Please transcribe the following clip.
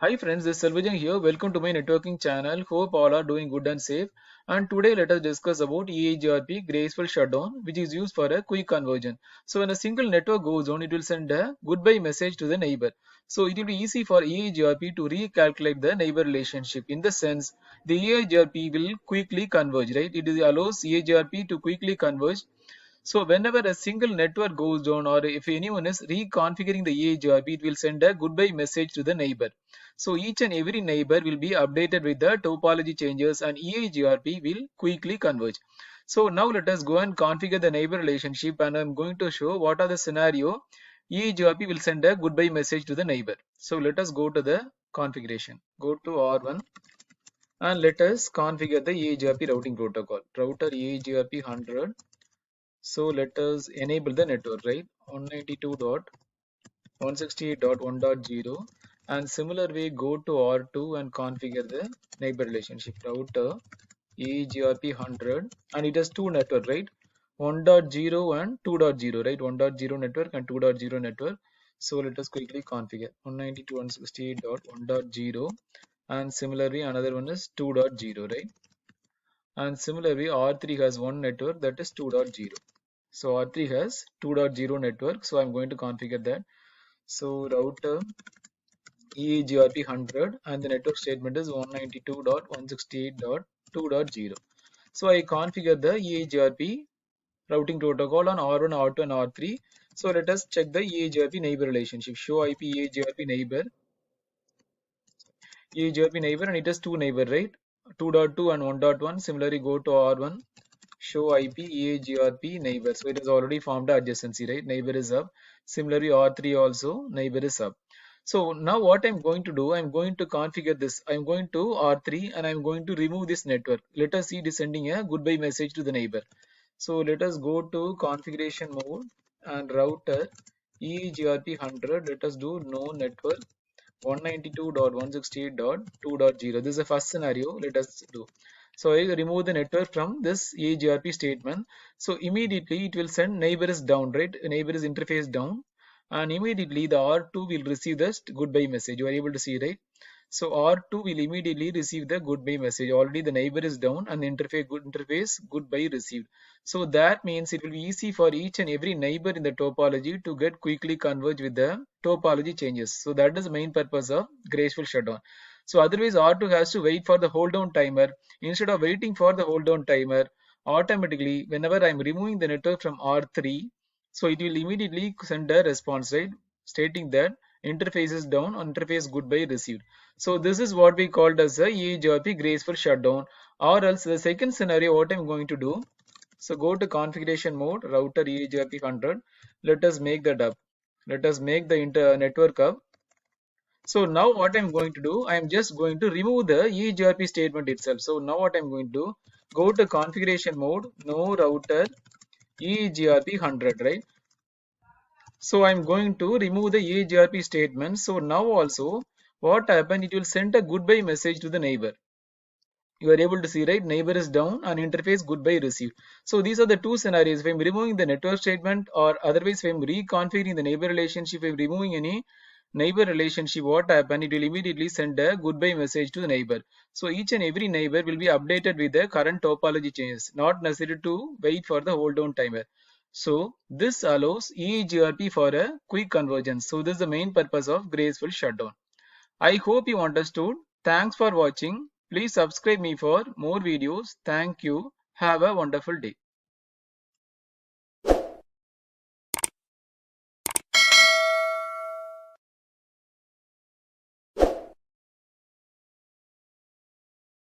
Hi friends, this is Selvajan here. Welcome to my networking channel. Hope all are doing good and safe. And today let us discuss about EIGRP Graceful Shutdown, which is used for a quick conversion. So when a single network goes on, it will send a goodbye message to the neighbor. So it will be easy for EIGRP to recalculate the neighbor relationship. In the sense, the EIGRP will quickly converge, right? It allows EIGRP to quickly converge. So whenever a single network goes down or if anyone is reconfiguring the EIGRP, it will send a goodbye message to the neighbor. So each and every neighbor will be updated with the topology changes and EIGRP will quickly converge. So now let us go and configure the neighbor relationship, and I'm going to show what are the scenario EIGRP will send a goodbye message to the neighbor. So let us go to the configuration. Go to R1 and let us configure the EIGRP routing protocol. Router EIGRP 100. So let us enable the network, right? 192.168.1.0, and similar way go to R2 and configure the neighbor relationship. Router EIGRP 100, and it has two network, right? 1.0 and 2.0, right? 1.0 network and 2.0 network. So let us quickly configure 192.168.1.0, and similarly another one is 2.0, right? And similarly R3 has one network, that is 2.0. So R3 has 2.0 network, so I'm going to configure that. So router EIGRP 100 and the network statement is 192.168.2.0. So I configure the EIGRP routing protocol on R1, R2 and R3. So let us check the EIGRP neighbor relationship. Show IP EIGRP neighbor, and it has two neighbor, right? 2.2 and 1.1. Similarly go to R1, show IP EIGRP neighbor. So it has already formed the adjacency, right? Neighbor is up. Similarly R3 also neighbor is up. So now what I'm going to do, I'm going to configure this. I'm going to R3 and I'm going to remove this network. Let us see it is sending a goodbye message to the neighbor. So let us go to configuration mode and router EIGRP 100. Let us do no network 192.168.2.0. This is the first scenario. Let us do. So I remove the network from this EIGRP statement. So immediately it will send neighbor is down, right? Neighbor is interface down, and immediately the R2 will receive the goodbye message. You are able to see, right? So R2 will immediately receive the goodbye message. Already the neighbor is down and interface goodbye received. So that means it will be easy for each and every neighbor in the topology to get quickly converge with the topology changes. So that is the main purpose of graceful shutdown. So otherwise R2 has to wait for the hold down timer. Instead of waiting for the hold down timer, automatically whenever I'm removing the network from R3, so it will immediately send a response, right? Stating that interface is down, interface goodbye received. So this is what we called as a EIGRP graceful shutdown. Or else the second scenario, what I'm going to do, so go to configuration mode, router EIGRP 100. Let us make that up. Let us make the network up. So now what I'm going to do, I'm just going to remove the EIGRP statement itself. So now what I'm going to do, go to configuration mode, no router EIGRP 100, right? So I'm going to remove the EIGRP statement. So now also what happened, it will send a goodbye message to the neighbor. You are able to see, right? Neighbor is down and interface goodbye received. So these are the two scenarios. If I'm removing the network statement, or otherwise if I'm reconfiguring the neighbor relationship, if I'm removing any neighbor relationship, what happened, it will immediately send a goodbye message to the neighbor. So each and every neighbor will be updated with the current topology changes, not necessary to wait for the hold down timer. So this allows EIGRP for a quick convergence. So this is the main purpose of graceful shutdown. I hope you understood. Thanks for watching. Please subscribe me for more videos. Thank you. Have a wonderful day.